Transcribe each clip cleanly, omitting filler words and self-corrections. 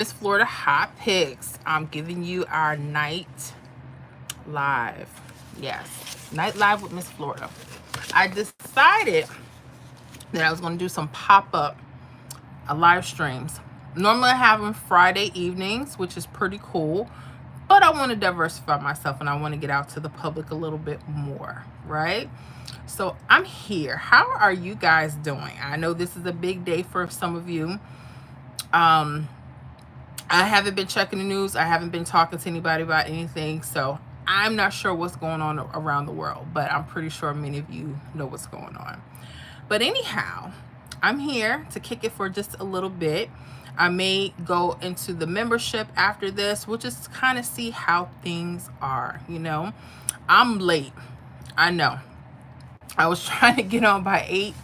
Miss Florida Hot Picks. I'm giving you our night live. Yes, night live with Miss Florida. I decided that I was going to do some pop-up live streams. Normally I have them Friday evenings, which is pretty cool, but I want to diversify myself and I want to get out to the public a little bit more, right? So I'm here. How are you guys doing? I know this is a big day for some of you. I haven't been checking the news. I haven't been talking to anybody about anything. So I'm not sure what's going on around the world, but I'm pretty sure many of you know what's going on. But anyhow, I'm here to kick it for just a little bit. I may go into the membership after this. We'll just kind of see how things are, you know. I'm late. I know. I was trying to get on by 8.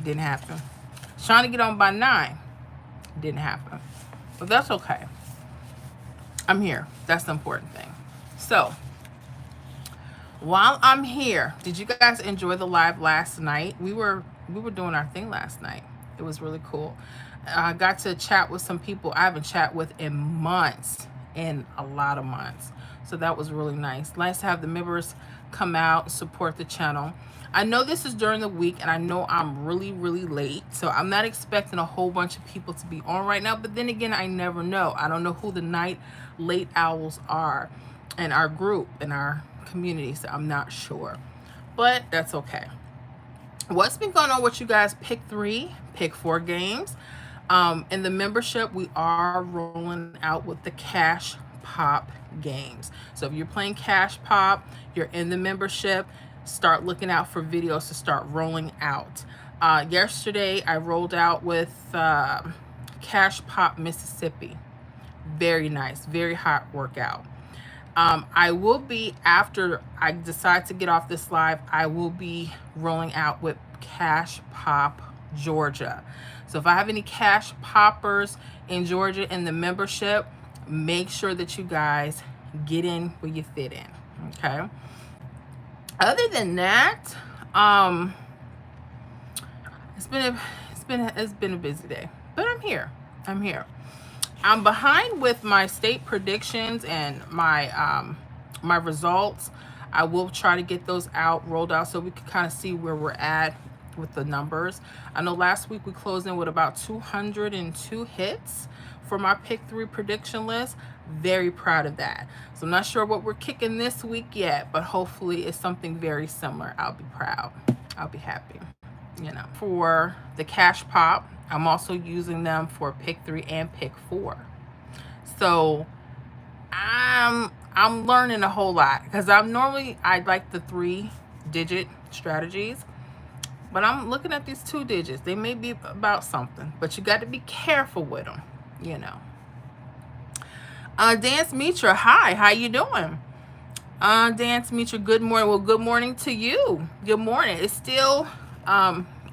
Didn't happen. Trying to get on by 9. Didn't happen. But that's okay. I'm here. That's the important thing. So, while I'm here, did you guys enjoy the live last night? We were doing our thing last night. It was really cool. I got to chat with some people I haven't chat with in months, in a lot of months. So that was really nice. Nice to have the members come out, support the channel. I know this is during the week and I know I'm really late, so I'm not expecting a whole bunch of people to be on right now, but then again, I never know. I don't know who the night late owls are in our group, in our community, so I'm not sure, but that's okay. What's been going on with you guys? Pick 3, pick 4 games. In the membership, we are rolling out with the Cash Pop games. So if you're playing Cash Pop, you're in the membership, start looking out for videos to start rolling out. Yesterday, I rolled out with Cash Pop Mississippi. Very nice, very hot workout. I will be, after I decide to get off this live, I will be rolling out with Cash Pop Georgia. So if I have any Cash Poppers in Georgia in the membership, make sure that you guys get in where you fit in, okay? Other than that, it's been a busy day, but I'm here. I'm behind with my state predictions and my my results. I will try to get those rolled out so we can kind of see where we're at with the numbers. I know last week we closed in with about 202 hits for my pick 3 prediction list. Very proud of that. So I'm not sure what we're kicking this week yet, but hopefully it's something very similar. I'll be proud. I'll be happy. You know, for the Cash Pop, I'm also using them for pick 3 and pick 4. So I'm learning a whole lot because I like the 3-digit strategies, but I'm looking at these 2 digits. They may be about something, but you got to be careful with them, you know. Dance Mitra, hi, how you doing? Dance Mitra, good morning. Well, good morning to you. Good morning. It's still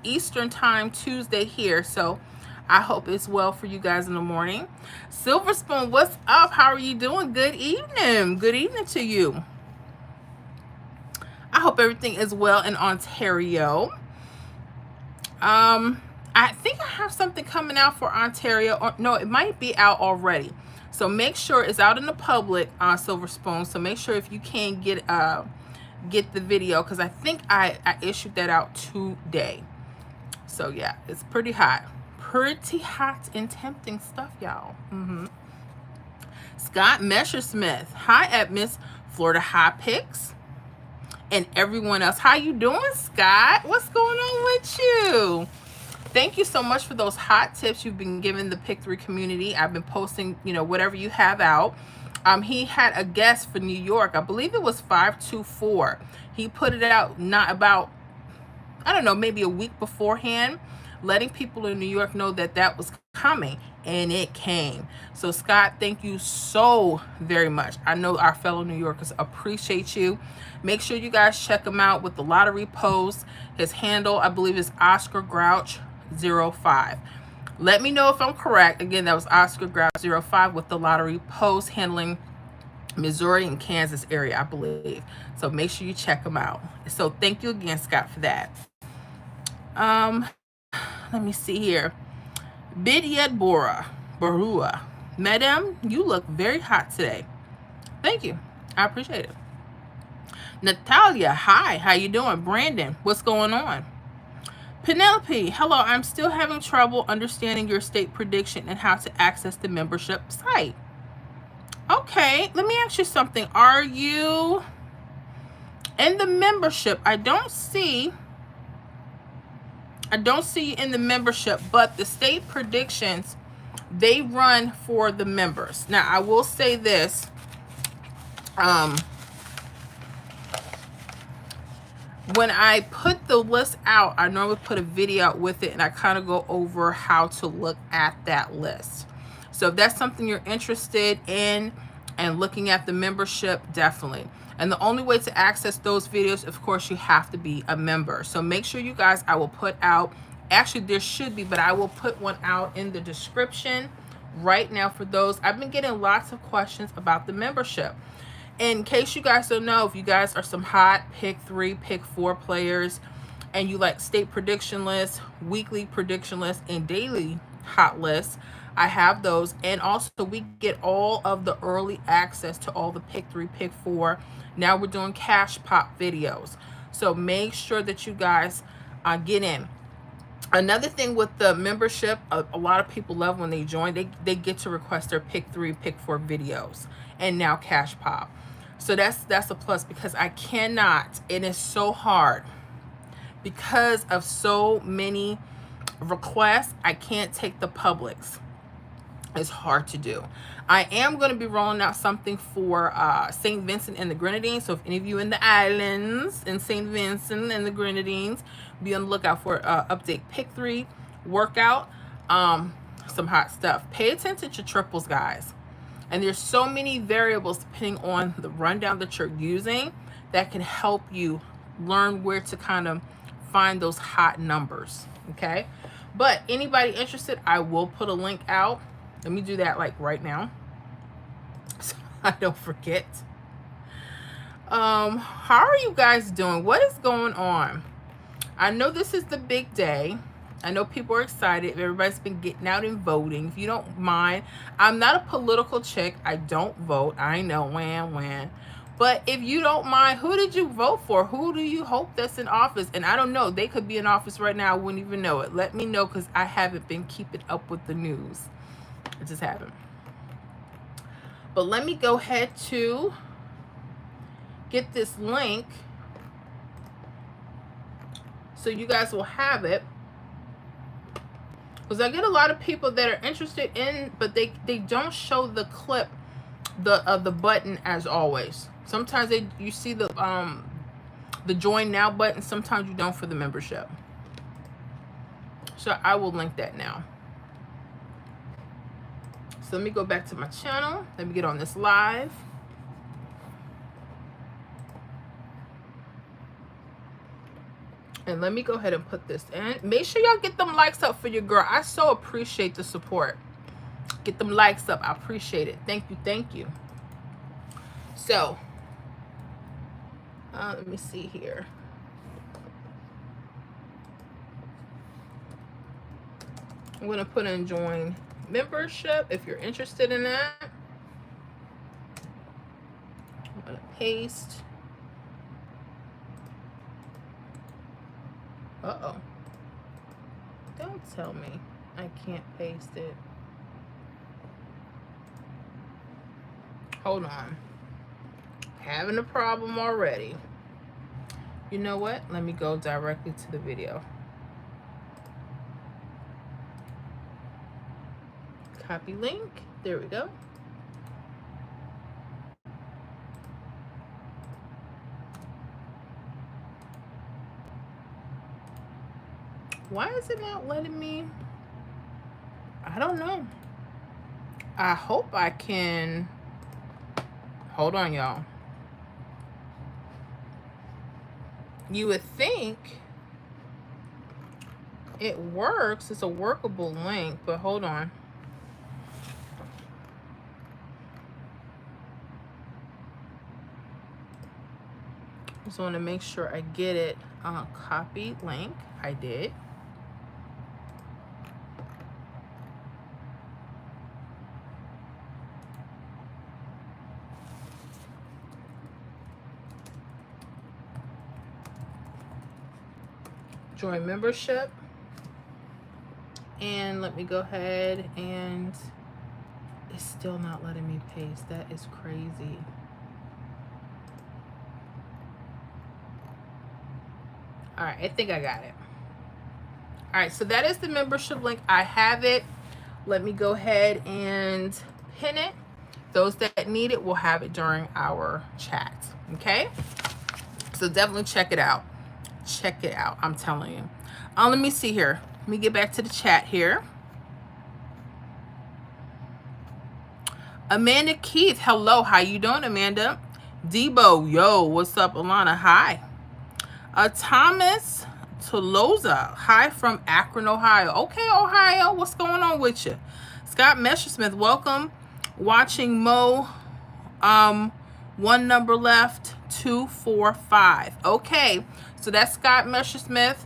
Eastern time Tuesday here, so I hope it's well for you guys in the morning. Silver Spoon, what's up? How are you doing? Good evening. Good evening to you. I hope everything is well in Ontario. I think I have something coming out for Ontario, or no, it might be out already. So make sure it's out in the public on Silver Spoon. So make sure if you can get the video, because I think I issued that out today. So yeah, it's pretty hot and tempting stuff, y'all. Scott Messersmith, hi at Miss Florida High Picks, and everyone else. How you doing, Scott? What's going on with you? Thank you so much for those hot tips you've been giving the Pick 3 community. I've been posting, you know, whatever you have out. He had a guest for New York. I believe it was 524. He put it out not about, I don't know, maybe a week beforehand, letting people in New York know that that was coming, and it came. So Scott, thank you so very much. I know our fellow New Yorkers appreciate you. Make sure you guys check him out with the lottery post. His handle, I believe, is Oscar Grouch 05. Let me know if I'm correct. Again, that was Oscar Grouch 05 with the lottery post, handling Missouri and Kansas area, I believe. So make sure you check him out. So thank you again, Scott, for that. Let me see here. Bidyet Barua. Madam, you look very hot today. Thank you. I appreciate it. Natalia, hi. How you doing? Brandon, what's going on? Penelope, hello. I'm still having trouble understanding your state prediction and how to access the membership site. Okay, let me ask you something. Are you in the membership? I don't see you in the membership, but the state predictions, they run for the members. Now, I will say this. When I put the list out, I normally put a video out with it, and I kind of go over how to look at that list. So if that's something you're interested in and looking at the membership, definitely. And the only way to access those videos, of course, you have to be a member. So make sure you guys, I will put out, actually there should be, but I will put one out in the description right now for those. I've been getting lots of questions about the membership. In case you guys don't know, if you guys are some hot pick 3, pick 4 players, and you like state prediction lists, weekly prediction lists, and daily hot lists, I have those. And also we get all of the early access to all the pick 3, pick 4. Now we're doing cash pop videos. So make sure that you guys get in. Another thing with the membership, a lot of people love when they join, they get to request their pick 3, pick 4 videos, and now cash pop. So that's a plus, because I cannot, it is so hard because of so many requests. I can't take the publics. It's hard to do. I am going to be rolling out something for St. Vincent and the Grenadines. So if any of you in the islands in St. Vincent and the Grenadines, be on the lookout for update pick 3 workout. Some hot stuff. Pay attention to triples, guys. And there's so many variables depending on the rundown that you're using that can help you learn where to kind of find those hot numbers. Okay. But anybody interested, I will put a link out. Let me do that like right now, so I don't forget. How are you guys doing? What is going on? I know this is the big day. I know people are excited. Everybody's been getting out and voting. If you don't mind, I'm not a political chick. I don't vote. I know, when. But if you don't mind, who did you vote for? Who do you hope that's in office? And I don't know. They could be in office right now. I wouldn't even know it. Let me know, because I haven't been keeping up with the news. I just haven't. But let me go ahead to get this link so you guys will have it. Because I get a lot of people that are interested in, but they don't show the clip of the button as always. Sometimes you see the join now button. Sometimes you don't for the membership. So I will link that now. So let me go back to my channel. Let me get on this live. And let me go ahead and put this in. Make sure y'all get them likes up for your girl. I so appreciate the support. Get them likes up. I appreciate it. Thank you. Thank you. So, let me see here. I'm going to put in join membership if you're interested in that. I'm going to paste. Uh-oh. Don't tell me I can't paste it. Hold on. Having a problem already. You know what? Let me go directly to the video. Copy link. There we go. Why is it not letting me? I don't know. I hope I can. Hold on, y'all. You would think it works. It's a workable link, but hold on. Just want to make sure I get it. Copy link. I did. join membership. And let me go ahead, and it's still not letting me paste. That is crazy. All right, I think I got it. All right, so that is the membership link. I have it. Let me go ahead and pin it. Those that need it will have it during our chat. Okay, so definitely check it out. Check it out, I'm telling you. Let me see here. Let me get back to the chat here. Amanda Keith, hello. How you doing, Amanda? Debo, yo, what's up, Alana? Hi. Thomas Toloza, hi from Akron, Ohio. Okay, Ohio, what's going on with you? Scott Messersmith, welcome. Watching Mo, one number left, 245. Okay, so that's Scott Messersmith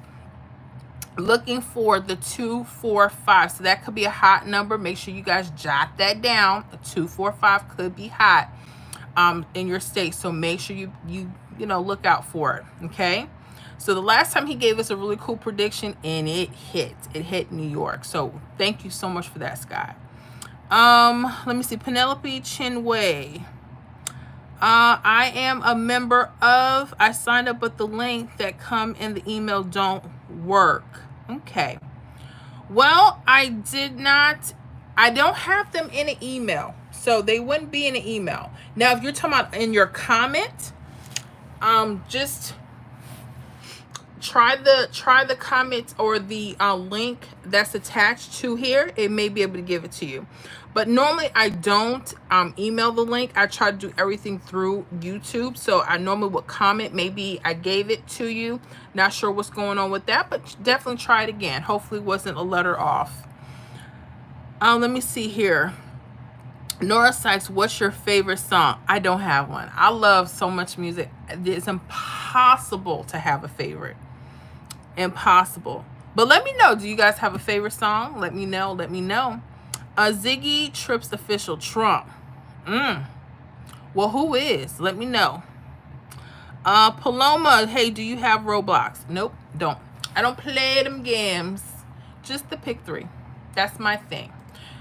looking for the 245. So that could be a hot number. Make sure you guys jot that down. A 245 could be hot in your state. So make sure you look out for it. Okay. So the last time he gave us a really cool prediction, and it hit. It hit New York. So thank you so much for that, Scott. Let me see. Penelope Chinway. I am a member of. I signed up, but the link that come in the email don't work. Okay. Well, I don't have them in an email, so they wouldn't be in an email. Now, if you're talking about in your comment, just try the comment or the link that's attached to here. It may be able to give it to you. But normally I don't email the link. I try to do everything through YouTube. So I normally would comment. Maybe I gave it to you. Not sure what's going on with that, but definitely try it again. Hopefully it wasn't a letter off. Let me see here. Nora Sykes, what's your favorite song? I don't have one. I love so much music. It's impossible to have a favorite. Impossible. But let me know. Do you guys have a favorite song? Let me know. Let me know. Ziggy Trips official Trump. Well, who is? Let me know. Paloma, hey, do you have Roblox? Nope, don't. I don't play them games. Just the pick 3. That's my thing.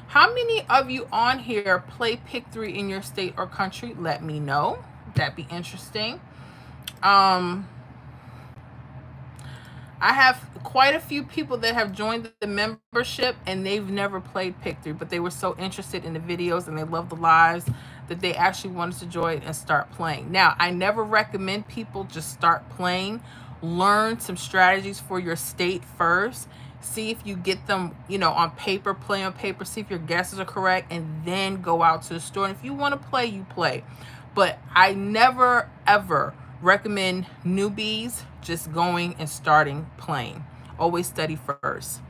How many of you on here play pick 3 in your state or country? Let me know. That'd be interesting. I have quite a few people that have joined the membership and they've never played pick 3, but they were so interested in the videos and they love the lives that they actually wanted to join and start playing. Now, I never recommend people just start playing. Learn some strategies for your state first. See if you get them, on paper, play on paper, see if your guesses are correct, and then go out to the store. And if you want to play, you play. But I never, ever recommend newbies just going and starting playing. Always study first.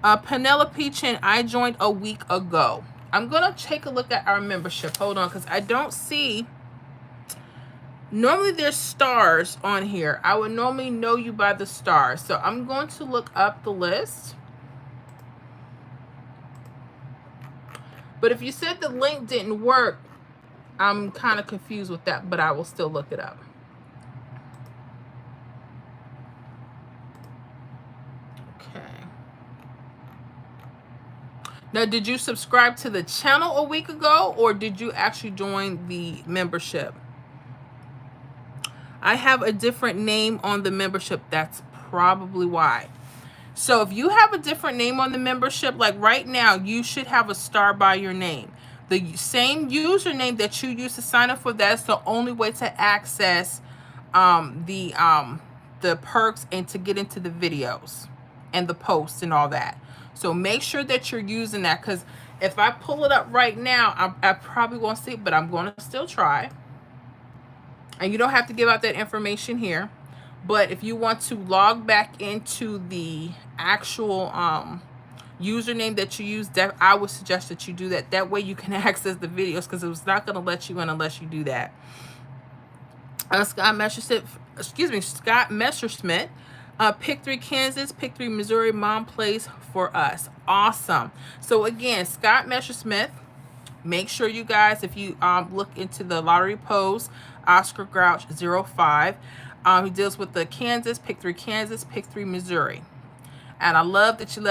Penelope Chin, I joined a week ago. I'm going to take a look at our membership. Hold on, because I don't see. Normally there's stars on here. I would normally know you by the stars. So I'm going to look up the list. But if you said the link didn't work, I'm kind of confused with that, but I will still look it up. Okay. Now, did you subscribe to the channel a week ago, or did you actually join the membership? I have a different name on the membership. That's probably why. So if you have a different name on the membership, like right now, you should have a star by your name. The same username that you use to sign up for, that's the only way to access the perks and to get into the videos and the posts and all that. So make sure that you're using that, because if I pull it up right now, I probably won't see it, but I'm going to still try. And you don't have to give out that information here. But if you want to log back into the actual username that you use, that I would suggest that you do that. That way you can access the videos, because it was not going to let you in unless you do that. Scott Messersmith, pick 3 Kansas, pick 3 Missouri, mom plays for us. Awesome. So again, Scott Messersmith, make sure you guys, if you look into the lottery post, Oscar Grouch 05. He deals with the Kansas, pick 3 Kansas, pick 3 Missouri. And I love that you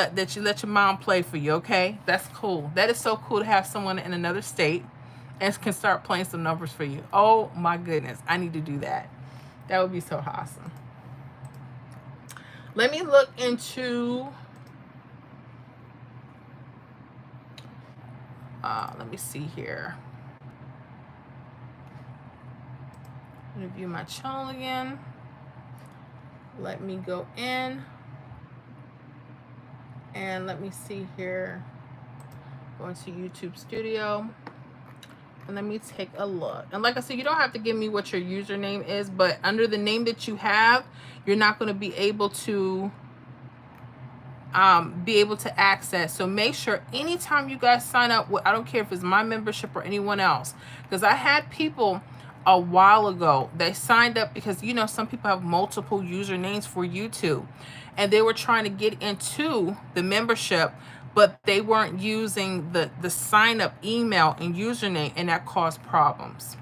let your mom play for you, okay? That's cool. That is so cool to have someone in another state and can start playing some numbers for you. Oh my goodness. I need to do that. That would be so awesome. Let me look into let me see here. I'm gonna view my channel again. Let me go in and let me see here. Go into YouTube Studio and let me take a look. And like I said, you don't have to give me what your username is, but under the name that you have, you're not going to be able to access. So make sure anytime you guys sign up with, I don't care if it's my membership or anyone else, because I had people a while ago, they signed up because, you know, some people have multiple usernames for YouTube, and they were trying to get into the membership, but they weren't using the sign up email and username, and that caused problems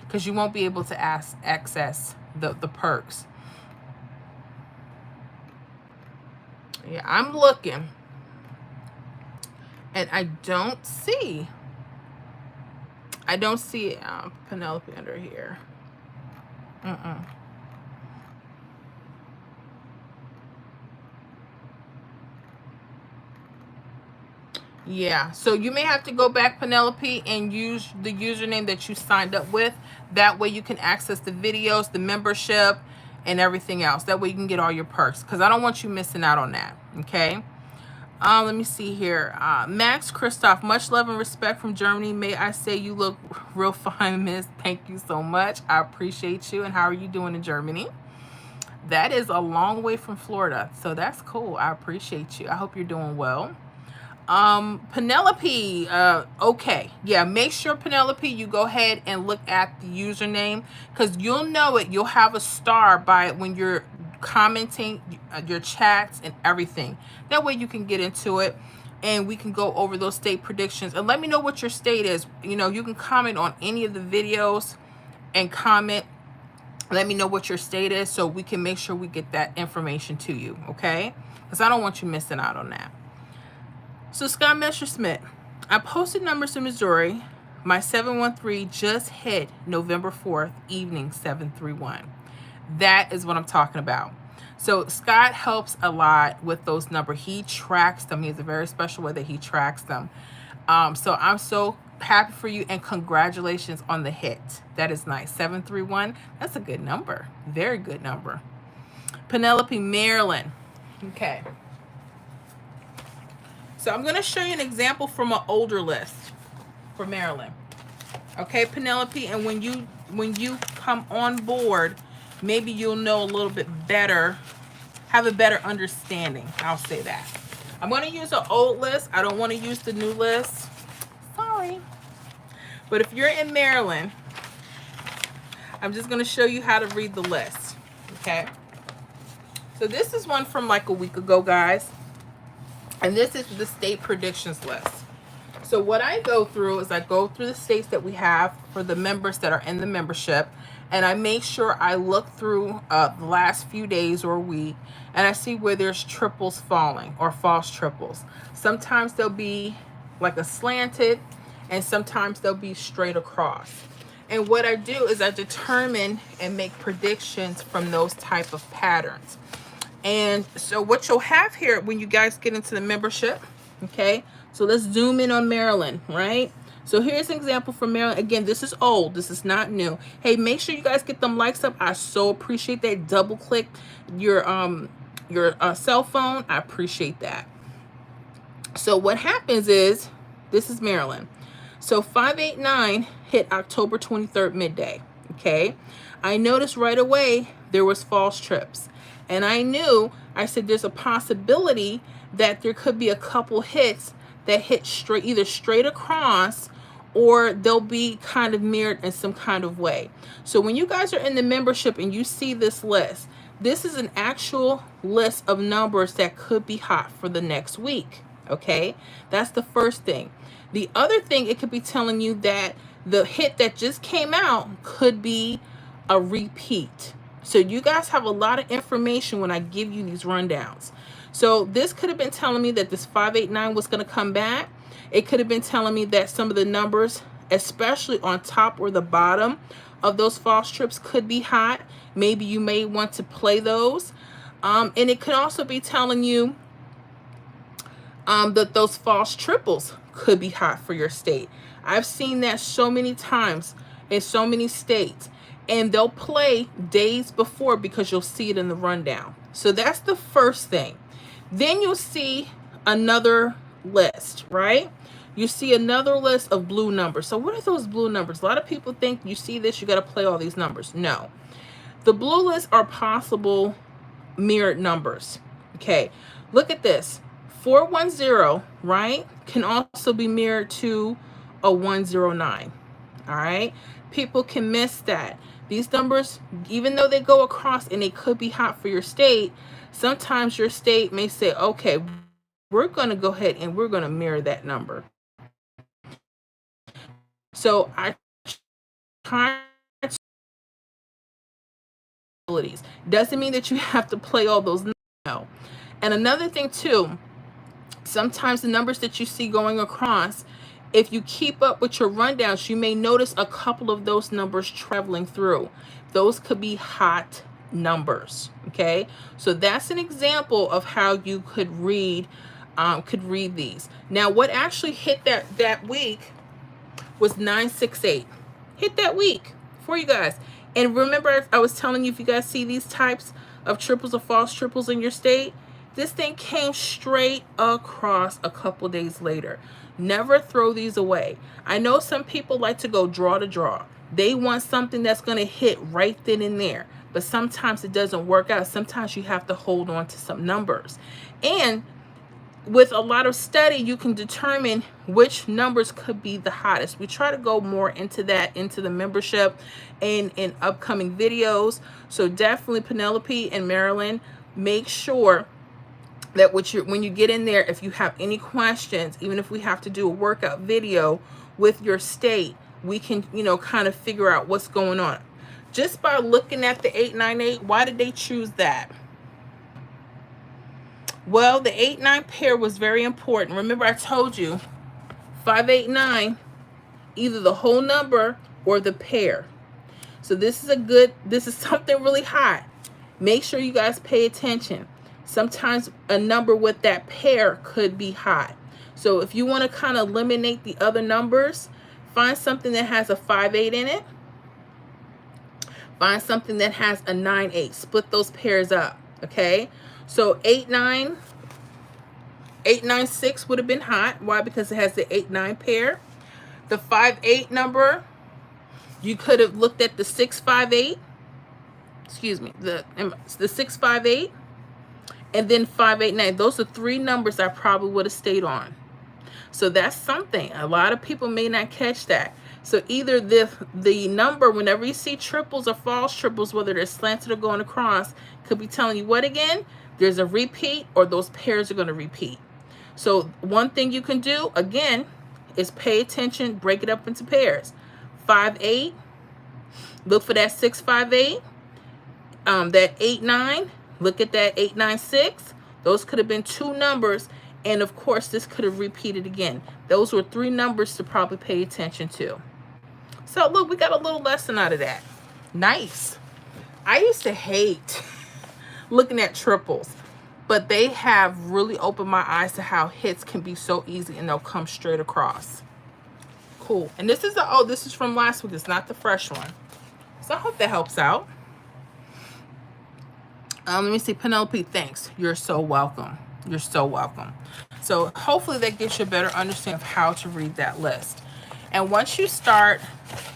because you won't be able to access the perks. Yeah, I'm looking and I don't see Penelope under here. Yeah, so you may have to go back, Penelope, and use the username that you signed up with. That way you can access the videos, the membership, and everything else. That way you can get all your perks, because I don't want you missing out on that, okay? Let me see here. Max Christoph, much love and respect from Germany. May I say you look real fine, miss. Thank you so much. I appreciate you. And how are you doing in Germany? That is a long way from Florida, so that's cool. I appreciate you. I hope you're doing well. Penelope, okay, yeah, make sure, Penelope, you go ahead and look at the username, because you'll know it. You'll have a star by it when you're commenting your chats and everything. That way you can get into it and we can go over those state predictions, and let me know what your state is. You know, you can comment on any of the videos and comment. Let me know what your state is so we can make sure we get that information to you, okay? Because I don't want you missing out on that. So Scott Messerschmidt, I posted numbers in Missouri. My 713 just hit November 4th, evening 731. That is what I'm talking about. So Scott helps a lot with those numbers. He tracks them. He has a very special way that he tracks them. So I'm so happy for you, and congratulations on the hit. That is nice. 731. That's a good number. Very good number. Penelope, Maryland. Okay. So I'm going to show you an example from an older list for Maryland. Okay, Penelope, and when you come on board, maybe you'll know a little bit better, have a better understanding. I'll say that. I'm going to use an old list. I don't want to use the new list. Sorry. But if you're in Maryland, I'm just going to show you how to read the list. Okay. So this is one from like a week ago, guys. And this is the state predictions list. So what I go through is I go through the states that we have for the members that are in the membership, and I make sure I look through the last few days or a week, and I see where there's triples falling or false triples. Sometimes they'll be like a slanted, and sometimes they'll be straight across. And what I do is I determine and make predictions from those type of patterns. And so what you'll have here when you guys get into the membership, okay? So let's zoom in on Maryland, right? So here's an example from Maryland. Again, this is old. This is not new. Hey, make sure you guys get them likes up. I so appreciate that. Double click your cell phone. I appreciate that. So what happens is, this is Maryland. So 589 hit October 23rd midday, okay? I noticed right away there was false trips. And I said there's a possibility that there could be a couple hits that hit either straight across, or they'll be kind of mirrored in some kind of way. So when you guys are in the membership and you see this list, this is an actual list of numbers that could be hot for the next week, okay? That's the first thing. The other thing, it could be telling you that the hit that just came out could be a repeat. So you guys have a lot of information when I give you these rundowns. So this could have been telling me that this 589 was going to come back. It could have been telling me that some of the numbers, especially on top or the bottom of those false trips, could be hot. Maybe you may want to play those. And it could also be telling you that those false triples could be hot for your state. I've seen that so many times in so many states, and they'll play days before because you'll see it in the rundown. So that's the first thing. Then you'll see another list, right? You see another list of blue numbers. So what are those blue numbers? A lot of people think you see this, you got to play all these numbers. No. The blue lists are possible mirrored numbers. Okay, look at this. 410, right, can also be mirrored to a 109. All right, people can miss that. These numbers, even though they go across and they could be hot for your state, sometimes your state may say, okay, we're going to go ahead and we're going to mirror that number. So I try to doesn't mean that you have to play all those. No. And another thing too, sometimes the numbers that you see going across, if you keep up with your rundowns, you may notice a couple of those numbers traveling through. Those could be hot numbers. Okay, so that's an example of how you could read these. Now, what actually hit that week was 968. Hit that week for you guys. And remember, I was telling you, if you guys see these types of triples or false triples in your state, this thing came straight across a couple days later. Never throw these away. I know some people like to go draw to draw. They want something that's going to hit right then and there. But sometimes it doesn't work out. Sometimes you have to hold on to some numbers. And with a lot of study, you can determine which numbers could be the hottest. We try to go more into that, into the membership and in upcoming videos. So definitely, Penelope and Marilyn, make sure that when you get in there, if you have any questions, even if we have to do a workout video with your state, we can, kind of figure out what's going on. Just by looking at the 898, why did they choose that? Well, the 8-9 pair was very important. Remember, I told you 589, either the whole number or the pair. So this is something really hot. Make sure you guys pay attention. Sometimes a number with that pair could be hot. So if you want to kind of eliminate the other numbers, find something that has a 5-8 in it. Find something that has a 9-8. Split those pairs up. Okay. So 896 would have been hot. Why? Because it has the 8-9 pair. The 5-8 number, you could have looked at the 6-5-8. Excuse me, the 6-5-8, and then 5-8-9. Those are three numbers I probably would have stayed on. So that's something. A lot of people may not catch that. So either the number, whenever you see triples or false triples, whether they're slanted or going across, could be telling you what again? There's a repeat, or those pairs are going to repeat. So one thing you can do, again, is pay attention, break it up into pairs. 5-8, look for that 6-5-8. That 8-9, look at that 8-9-6. Those could have been two numbers. And of course, this could have repeated again. Those were three numbers to probably pay attention to. So look, we got a little lesson out of that. Nice. I used to hate looking at triples, but they have really opened my eyes to how hits can be so easy and they'll come straight across. Cool. And this is this is from last week. It's not the fresh one. So I hope that helps out. Let me see. Penelope, thanks. You're so welcome. You're so welcome. So hopefully that gives you a better understanding of how to read that list. And once you start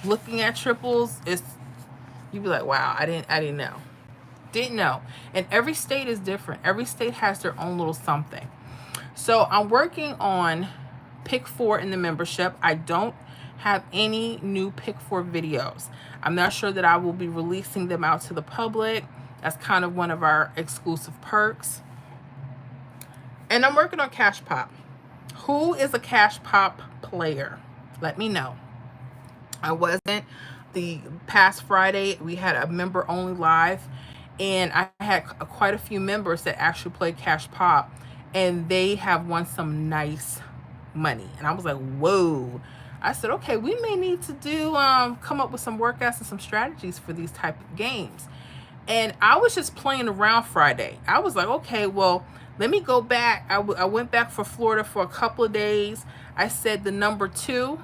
looking at triples, you'd be like, wow, I didn't know. Didn't know. And every state is different. Every state has their own little something. So I'm working on Pick 4 in the membership. I don't have any new Pick 4 videos. I'm not sure that I will be releasing them out to the public. That's kind of one of our exclusive perks. And I'm working on Cash Pop. Who is a Cash Pop player? Let me know. I wasn't. The past Friday, we had a member only live, and I had quite a few members that actually played Cash Pop, and they have won some nice money. And I was like, whoa. I said, okay, we may need to do come up with some workouts and some strategies for these type of games. And I was just playing around Friday. I was like, okay, well, let me go back. I went back for Florida for a couple of days. I said the number 2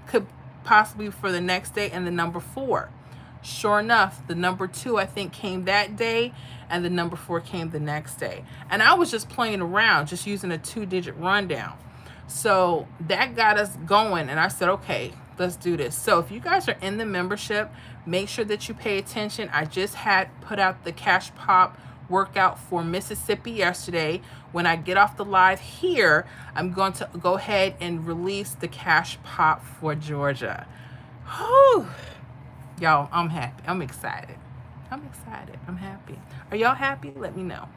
could possibly for the next day, and the number 4. Sure enough, the number 2 I think came that day, and the number 4 came the next day. And I was just playing around, just using a 2-digit rundown. So that got us going, and I said, okay, let's do this. So if you guys are in the membership, make sure that you pay attention. I just had put out the Cash Pop workout for Mississippi yesterday. When I get off the live here, I'm going to go ahead and release the Cash Pop for Georgia. Whew. Y'all, I'm happy. I'm excited. I'm excited. I'm happy. Are y'all happy? Let me know.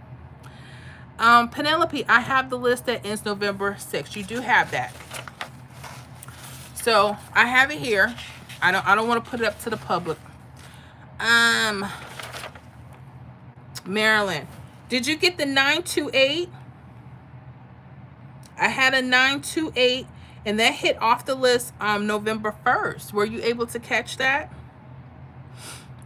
Penelope, I have the list that ends November 6th. You do have that. So I have it here. I don't want to put it up to the public. Maryland, did you get the 928? I had a 928, and that hit off the list November 1st. Were you able to catch that?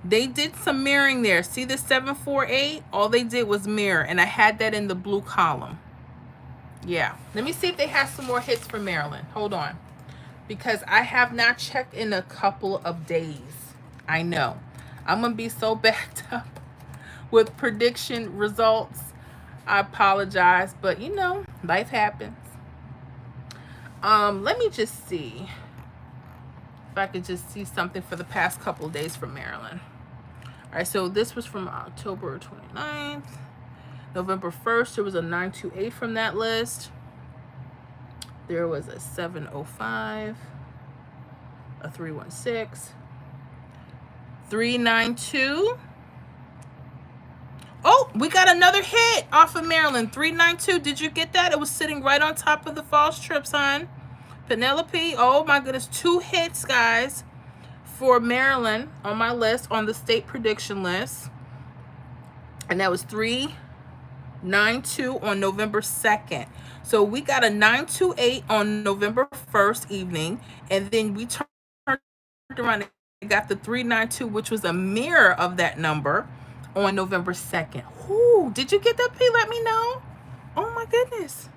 They did some mirroring there. See the 748? All they did was mirror, and I had that in the blue column. Yeah. Let me see if they have some more hits for Maryland. Hold on. Because I have not checked in a couple of days. I know. I'm going to be so backed up with prediction results. I apologize, but you know, life happens. Let me just see if I could just see something for the past couple of days from Maryland. All right, so this was from October 29th. November 1st, there was a 928 from that list. There was a 705, a 316, 392. Oh, we got another hit off of Maryland. 392. Did you get that? It was sitting right on top of the false trips, hon. Penelope. Oh my goodness. 2 hits, guys, for Maryland on my list, on the state prediction list. And that was 392 on November 2nd. So we got a 928 on November 1st evening. And then we turned around and got the 392, which was a mirror of that number, on November 2nd. Ooh, did you get that, P? Let me know. Oh my goodness.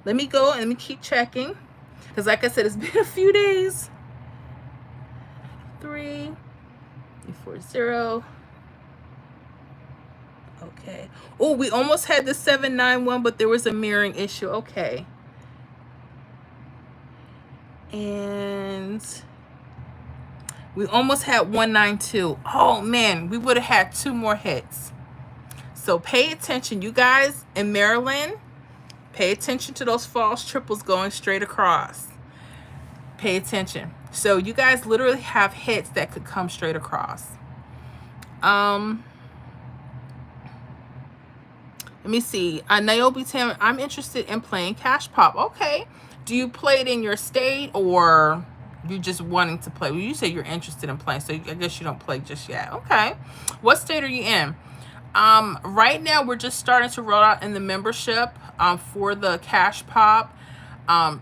Let me go and let me keep checking. Because like I said, it's been a few days. 340. Okay. Oh, we almost had the 791, but there was a mirroring issue. Okay. And we almost had 192. Oh man, we would have had 2 more hits. So pay attention, you guys in Maryland. Pay attention to those false triples going straight across. Pay attention. So you guys literally have hits that could come straight across. Let me see. Niobe Tam, I'm interested in playing Cash Pop. Okay. Do you play it in your state, or you just wanting to play? Well, you say you're interested in playing, so I guess you don't play just yet. Okay. What state are you in? Right now, we're just starting to roll out in the membership for the Cash Pop. And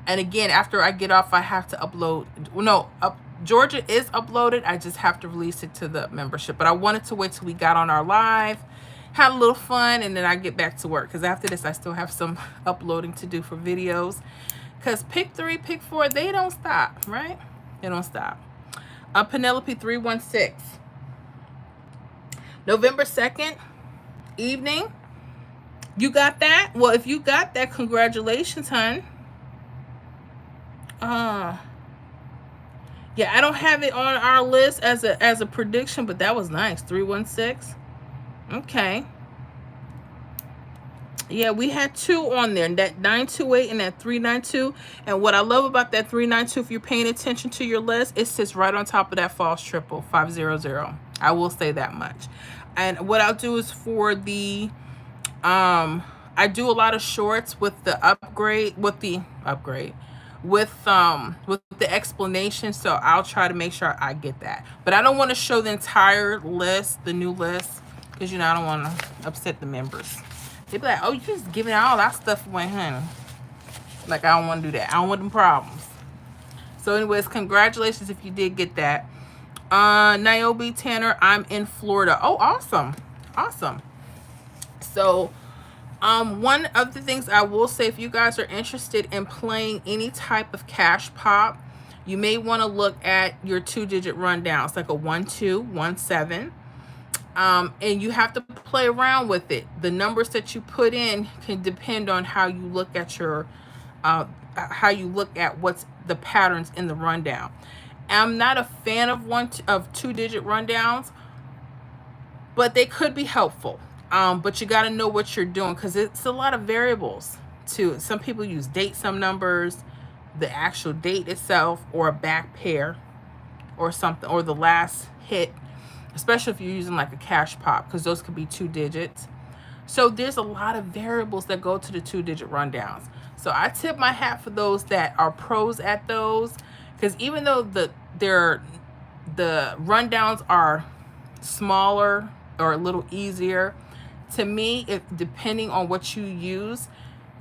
again, after I get off, I have to upload. No, Georgia is uploaded. I just have to release it to the membership. But I wanted to wait till we got on our live, had a little fun, and then I get back to work. Because after this, I still have some uploading to do for videos. Because pick 3, pick 4, they don't stop, right? They don't stop. Penelope 316. November 2nd evening. You got that? Well, if you got that, congratulations, hon. Yeah, I don't have it on our list as a prediction, but that was nice. 316. Okay. Yeah, we had 2 on there, that 928 and that 392. And what I love about that 392, if you're paying attention to your list, it sits right on top of that false triple, 500. I will say that much. And what I'll do is for the I do a lot of shorts with the upgrade, with the explanation, so I'll try to make sure I get that. But I don't want to show the entire list, the new list, because I don't want to upset the members. They be like, oh, you just giving all that stuff away, honey. Like, I don't want to do that. I don't want them problems. So anyways, congratulations if you did get that. Niobe Tanner, I'm in Florida. Oh, awesome. Awesome. So one of the things I will say, if you guys are interested in playing any type of cash pop, you may want to look at your 2-digit rundowns, like a 1217. And you have to play around with it. The numbers that you put in can depend on how you look at your what's the patterns in the rundown. I'm not a fan of 2-digit rundowns, but they could be helpful. But you got to know what you're doing, because it's a lot of variables too. Some people use date sum numbers, the actual date itself, or a back pair or something, or the last hit, especially if you're using like a cash pop, because those could be 2 digits. So there's a lot of variables that go to the 2-digit rundowns. So I tip my hat for those that are pros at those, because even though the rundowns are smaller or a little easier, to me, depending on what you use,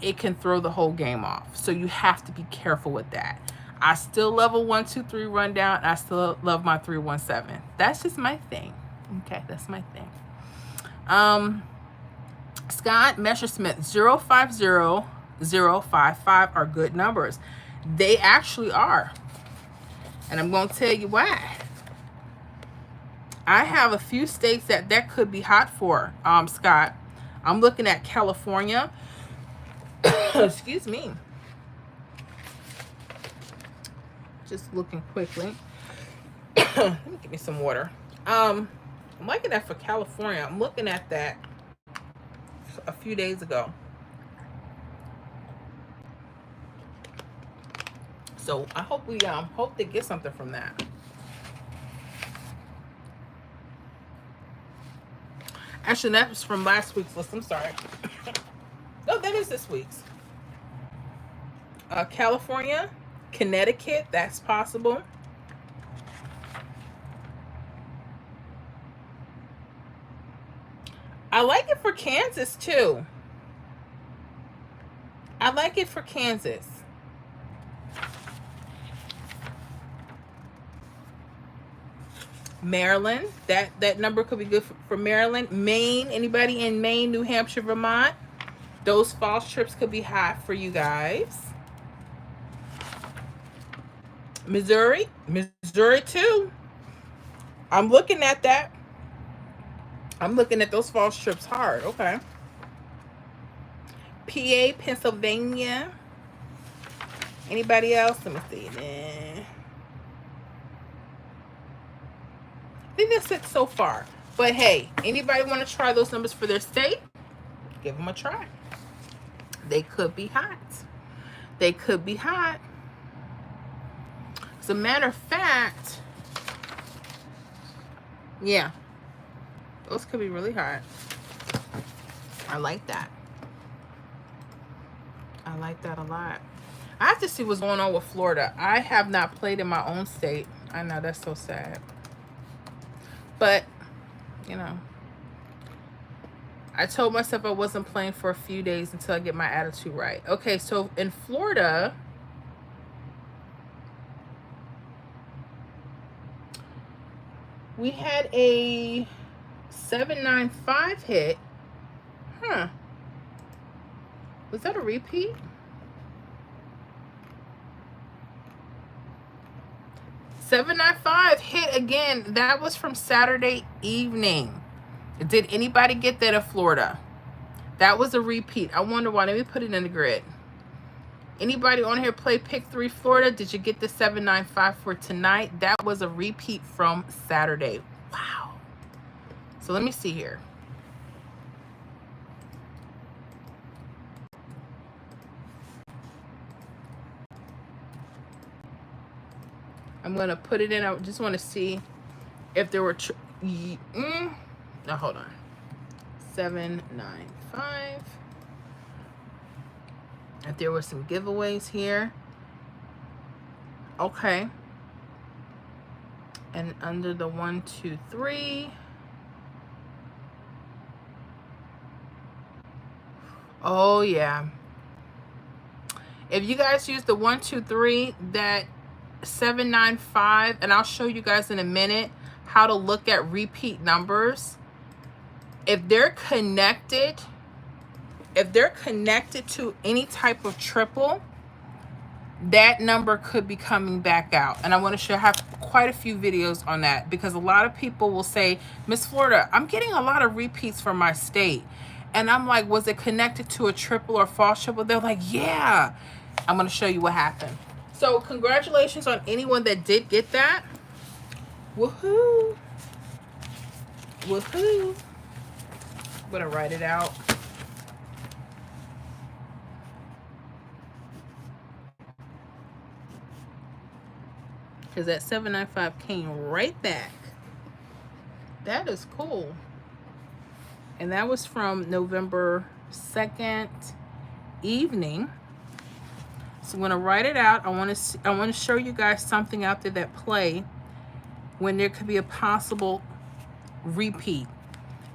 it can throw the whole game off. So you have to be careful with that. I still love a 1, 2, 3 rundown. I still love my 317. That's just my thing. Okay, that's my thing. Scott Messersmith, 050, 055 are good numbers. They actually are. And I'm going to tell you why. I have a few states that could be hot for, Scott. I'm looking at California. Excuse me. Just looking quickly. Let me get me some water. I'm liking that for California. I'm looking at that a few days ago. So I hope we hope they get something from that. Actually, that was from last week's list. I'm sorry. No, that is this week's. California, Connecticut, that's possible. I like it for Kansas too. I like it for Kansas. Maryland, that number could be good for Maryland. Maine, anybody in Maine, New Hampshire, Vermont, those false trips could be hot for you guys. Missouri too. I'm looking at that. I'm looking at those false trips hard. Okay. PA, Pennsylvania. Anybody else? Let me see. I think that's it so far. But hey, anybody want to try those numbers for their state? Give them a try. They could be hot. They could be hot. As a matter of fact, yeah, those could be really hot. I like that. I like that a lot. I have to see what's going on with Florida. I have not played in my own state. I know, that's so sad. But, you know, I told myself I wasn't playing for a few days until I get my attitude right. Okay, so in Florida, we had a 795 hit. Huh. Was that a repeat? $795 hit again. That was from Saturday evening. Did anybody get that in Florida? That was a repeat. I wonder why. Let me put it in the grid. Anybody on here play Pick 3 Florida? Did you get the 795 for tonight? That was a repeat from Saturday. Wow. So let me see here. I'm going to put it in. I just want to see if there were... Now, hold on. 795. If there were some giveaways here. Okay. And under the 1, 2, 3. Oh yeah. If you guys use the 1, 2, 3, that 795, and I'll show you guys in a minute how to look at repeat numbers. If they're connected to any type of triple, that number could be coming back out. And I want to show, I have quite a few videos on that, because a lot of people will say, Miss Florida, I'm getting a lot of repeats from my state. And I'm like, was it connected to a triple or false triple? They're like, yeah. I'm going to show you what happened. So congratulations on anyone that did get that. Woohoo. Woohoo. I'm going to write it out. Because that 795 came right back. That is cool. And that was from November 2nd evening. So I'm going to write it out. I want to show you guys something out there that play when there could be a possible repeat,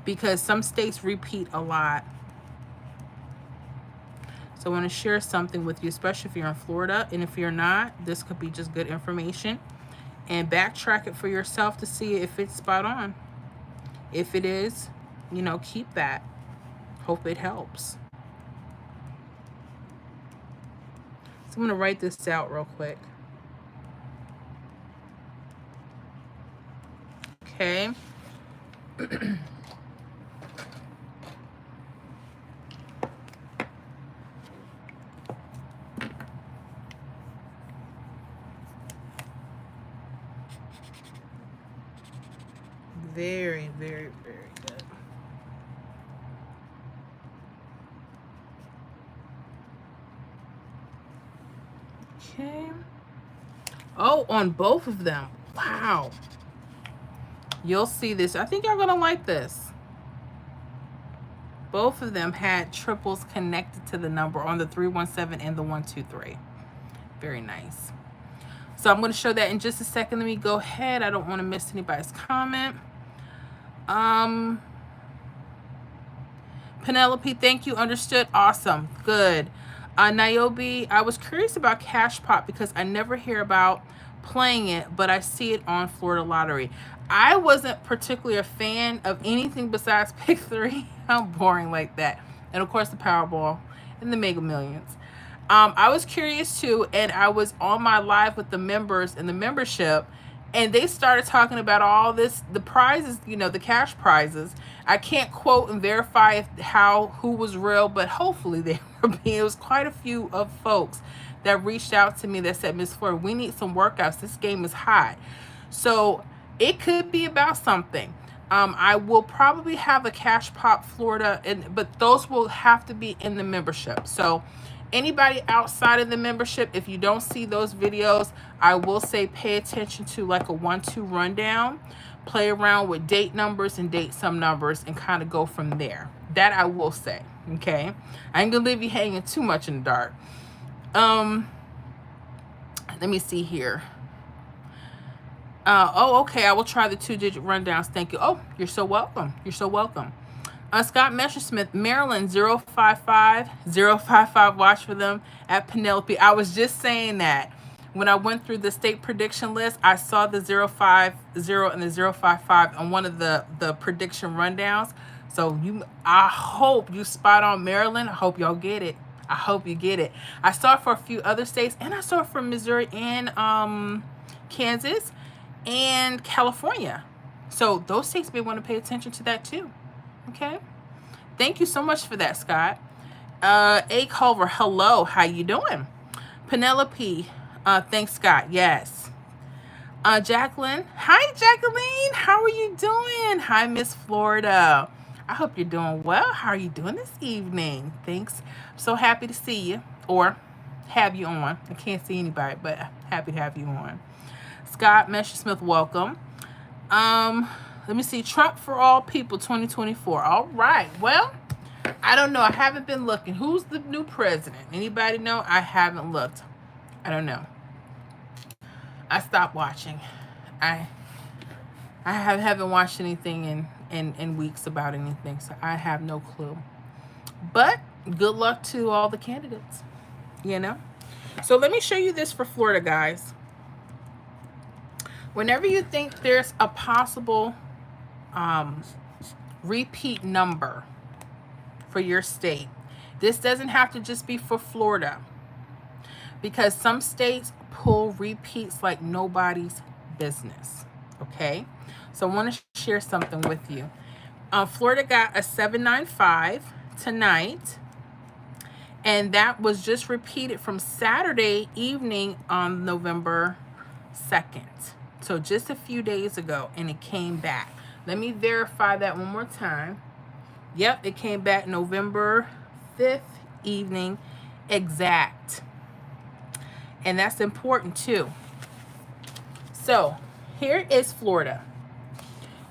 because some states repeat a lot. So I want to share something with you, especially if you're in Florida. And if you're not, this could be just good information. And backtrack it for yourself to see if it's spot on. If it is, you know, keep that. Hope it helps. So I'm going to write this out real quick. Okay. Very, very, very good. Okay. Oh, on both of them. Wow. You'll see this. I think you're going to like this. Both of them had triples connected to the number on the 317 and the 123. Very nice. So I'm going to show that in just a second. Let me go ahead. I don't want to miss anybody's comment. Penelope, thank you. Understood. Awesome. Good. Niobe, I was curious about Cash Pop because I never hear about playing it, but I see it on Florida Lottery. I wasn't particularly a fan of anything besides Pick 3. I'm boring like that. And of course the Powerball and the Mega Millions. I was curious too, and I was on my live with the members and the membership, and they started talking about all this, the prizes, you know, the cash prizes. I can't quote and verify who was real, but hopefully they were being. It was quite a few of folks that reached out to me that said, Miss Florida, we need some workouts. This game is hot. So it could be about something. I will probably have a Cash Pop Florida, but those will have to be in the membership. So anybody outside of the membership, if you don't see those videos, I will say pay attention to like a 1-2 rundown, play around with date numbers and date some numbers, and kind of go from there. That I will say. Okay, I ain't gonna leave you hanging too much in the dark. Let me see here. Oh, okay, I will try the 2-digit rundowns. Thank you. Oh, you're so welcome. You're so welcome. Scott Messersmith, Maryland 055. Watch for them at Penelope. I was just saying that. When I went through the state prediction list, I saw the 050 and the 055 on one of the prediction rundowns. So I hope you spot on Maryland. I hope y'all get it. I hope you get it. I saw it for a few other states, and I saw it for Missouri and Kansas and California. So those states may want to pay attention to that too. Okay. Thank you so much for that, Scott. A. Culver, hello. How you doing? Penelope, thanks, Scott. Yes. Jacqueline. Hi, Jacqueline. How are you doing? Hi, Miss Florida. I hope you're doing well. How are you doing this evening? Thanks. I'm so happy to see you, or have you on. I can't see anybody, but happy to have you on. Scott Messersmith, welcome. Let me see. Trump for all people 2024. All right. Well, I don't know. I haven't been looking. Who's the new president? Anybody know? I haven't looked. I don't know. I stopped watching. I haven't watched anything in weeks about anything, so I have no clue. But good luck to all the candidates, you know? So let me show you this for Florida, guys. Whenever you think there's a possible repeat number for your state, this doesn't have to just be for Florida, because some states pull repeats like nobody's business. Okay, so I want to share something with you. Florida got a 795 tonight, and that was just repeated from Saturday evening on November 2nd. So just a few days ago, and it came back. Let me verify that one more time. Yep, it came back November 5th evening exact. And that's important too. So here is Florida.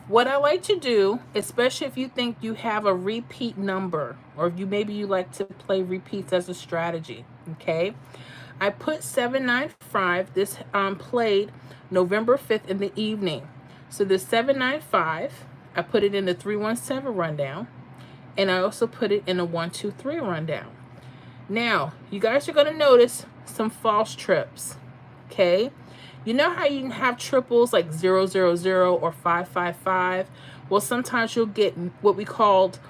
What I like to do, especially if you think you have a repeat number, or if maybe you like to play repeats as a strategy, okay? I put 795. This played November 5th in the evening. So the 795, I put it in the 317 rundown, and I also put it in a 123 rundown. Now, you guys are going to notice some false trips, okay? You know how you can have triples like 000 or 555? Well, sometimes you'll get what we called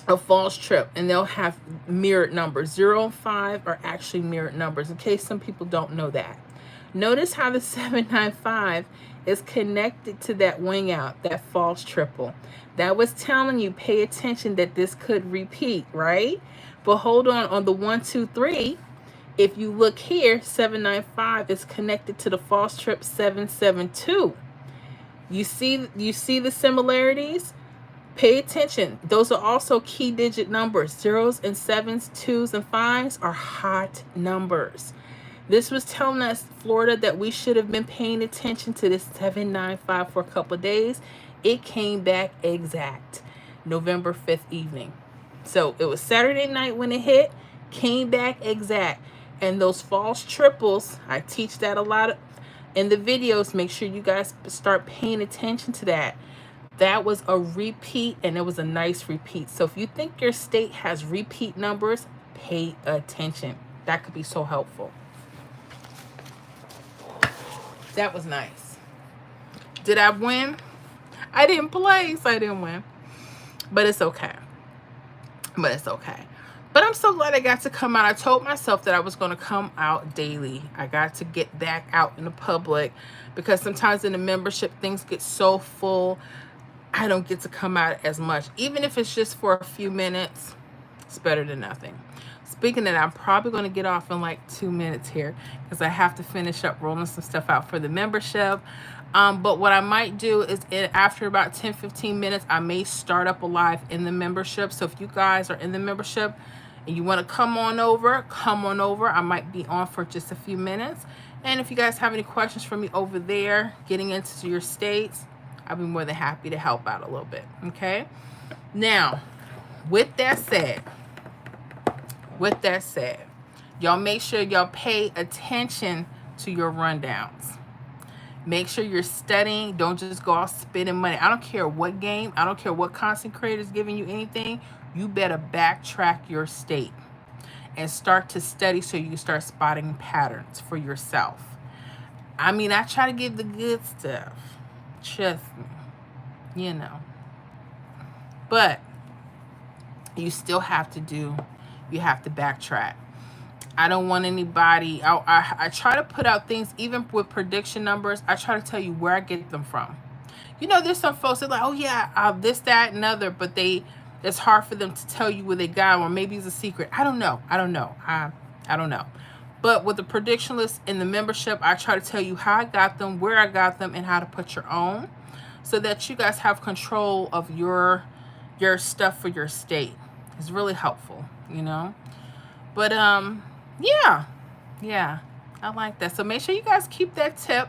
a false trip, and they'll have mirrored numbers. 0 and 5 are actually mirrored numbers, in case some people don't know that. Notice how the 795 is connected to that wing out, that false triple. That was telling you, pay attention that this could repeat, right? But hold on the 123, if you look here, 795 is connected to the false trip 772. You see the similarities? Pay attention. Those are also key digit numbers. Zeros and sevens, twos and fives are hot numbers. This was telling us, Florida, that we should have been paying attention to this 795 for a couple of days. It came back exact November 5th evening. So it was Saturday night when it hit, came back exact. And those false triples, I teach that a lot in the videos. Make sure you guys start paying attention to that. That was a repeat, and it was a nice repeat. So if you think your state has repeat numbers, pay attention. That could be so helpful. That was nice. Did I win? I didn't play, so I didn't win. But it's okay. But I'm so glad I got to come out. I told myself that I was going to come out daily. I got to get back out in the public, because sometimes in the membership, things get so full, I don't get to come out as much. Even if it's just for a few minutes, it's better than nothing. Speaking of that, I'm probably going to get off in like 2 minutes here, because I have to finish up rolling some stuff out for the membership. But what I might do is, after about 10-15 minutes, I may start up a live in the membership. So if you guys are in the membership and you want to come on over. I might be on for just a few minutes. And if you guys have any questions for me over there, getting into your states, I'll be more than happy to help out a little bit. Okay. Now, with that said, y'all make sure y'all pay attention to your rundowns. Make sure you're studying. Don't just go out spending money. I don't care what game. I don't care what content creator is giving you anything. You better backtrack your state and start to study, so you can start spotting patterns for yourself. I mean, I try to give the good stuff. Trust me. You know. But you still have to backtrack. I don't want anybody, I try to put out things, even with prediction numbers, I try to tell you where I get them from. You know, there's some folks that are like, oh yeah, this, that, and other, but it's hard for them to tell you where they got them, or maybe it's a secret. I don't know. I don't know. But with the prediction list in the membership, I try to tell you how I got them, where I got them, and how to put your own, so that you guys have control of your stuff for your state. It's really helpful, you know. But yeah, I like that. So make sure you guys keep that tip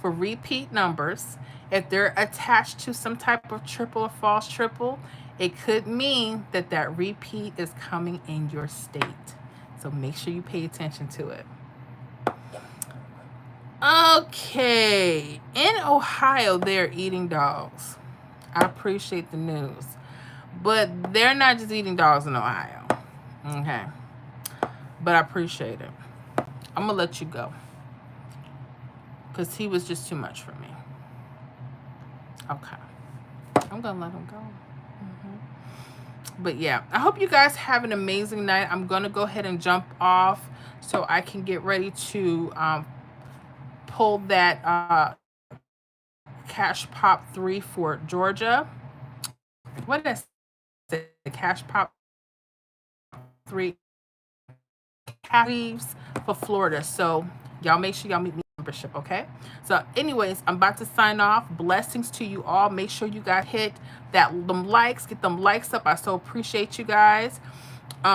for repeat numbers. If they're attached to some type of triple or false triple, it could mean that repeat is coming in your state. So make sure you pay attention to it. Okay, in Ohio, they're eating dogs. I appreciate the news, but they're not just eating dogs in Ohio. Okay, but I appreciate it. I'm gonna let you go because he was just too much for me. Okay, I'm gonna let him go. But yeah, I hope you guys have an amazing night. I'm gonna go ahead and jump off so I can get ready to pull that Cash Pop 3 for Georgia. What did I say? Cash Pop 3 leaves for Florida. So y'all make sure y'all meet me membership, okay? So anyways, I'm about to sign off. Blessings to you all. Make sure you guys hit them likes, get them likes up. I so appreciate you guys.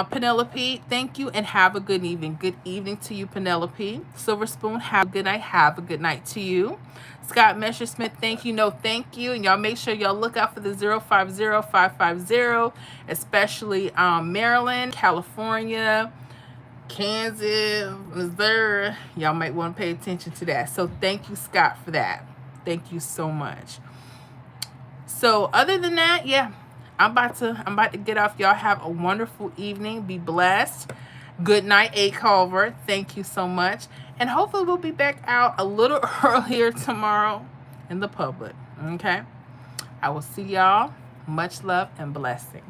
Penelope, thank you and have a good evening. Good evening to you, Penelope. Silver Spoon, have a good night. Have a good night to you. Scott Messersmith, thank you. No, thank you. And y'all make sure y'all look out for the 050550, especially Maryland, California, Kansas, Missouri. Y'all might want to pay attention to that. So thank you, Scott, for that. Thank you so much. So other than that, yeah, I'm about to get off. Y'all have a wonderful evening. Be blessed. Good night, A. Culver. Thank you so much. And hopefully we'll be back out a little earlier tomorrow in the public. Okay? I will see y'all. Much love and blessings.